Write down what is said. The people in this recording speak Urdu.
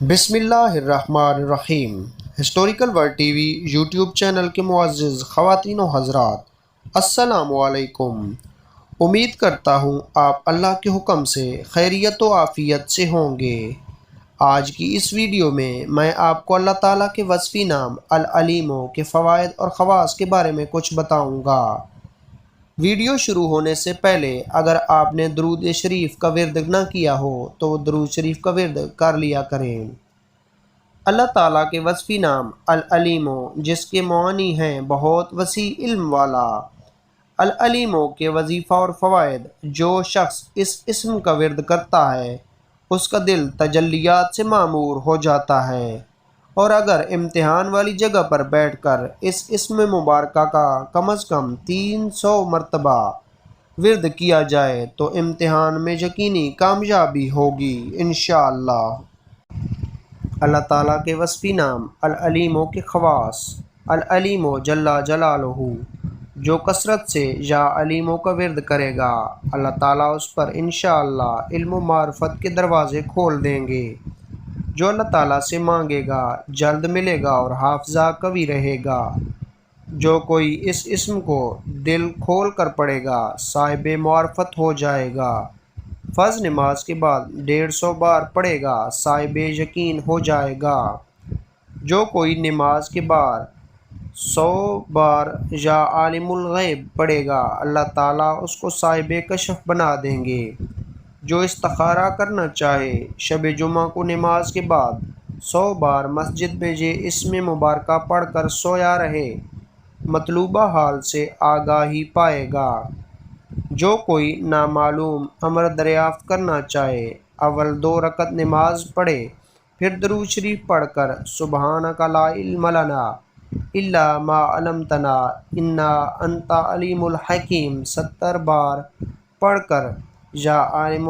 بسم اللہ الرحمن الرحیم۔ Historical world T V YouTube channel کے معزز خواتین و حضرات، السلام علیکم۔ امید کرتا ہوں آپ اللہ کے حکم سے خیریت و عافیت سے ہوں گے۔ آج کی اس ویڈیو میں آپ کو اللہ تعالیٰ کے وصفی نام العلیم کے فوائد اور خواص کے بارے میں کچھ بتاؤں گا۔ ویڈیو شروع ہونے سے پہلے اگر آپ نے درود شریف کا ورد نہ کیا ہو تو وہ درود شریف کا ورد کر لیا کریں۔ اللہ تعالیٰ کے وصفی نام العلیم، جس کے معنی ہیں بہت وسیع علم والا۔ العلیم کے وظیفہ اور فوائد: جو شخص اس اسم کا ورد کرتا ہے اس کا دل تجلیات سے معمور ہو جاتا ہے، اور اگر امتحان والی جگہ پر بیٹھ کر اس اسم مبارکہ کا کم از کم 300 مرتبہ ورد کیا جائے تو امتحان میں یقینی کامیابی ہوگی انشاءاللہ۔ اللہ تعالیٰ کے وصفی نام العلیم کے خواص: العلیم جل جلالہ جو کثرت سے یا علیموں کا ورد کرے گا، اللہ تعالیٰ اس پر انشاءاللہ علم و معرفت کے دروازے کھول دیں گے۔ جو اللہ تعالیٰ سے مانگے گا جلد ملے گا اور حافظہ قوی رہے گا۔ جو کوئی اس اسم کو دل کھول کر پڑھے گا صاحب معرفت ہو جائے گا۔ فرض نماز کے بعد 150 بار پڑھے گا صاحب یقین ہو جائے گا۔ جو کوئی نماز کے بعد 100 بار یا عالم الغیب پڑھے گا اللہ تعالیٰ اس کو صاحب کشف بنا دیں گے۔ جو استخارہ کرنا چاہے شب جمعہ کو نماز کے بعد 100 بار مسجد میں یہ اسم مبارکہ پڑھ کر سویا رہے مطلوبہ حال سے آگاہی پائے گا۔ جو کوئی نامعلوم امر دریافت کرنا چاہے اول 2 رکعت نماز پڑھے، پھر درود شریف پڑھ کر سبحانک لا علم لنا الا ما علمتنا انک انت العلیم الحکیم 70 بار پڑھ کر یا عالم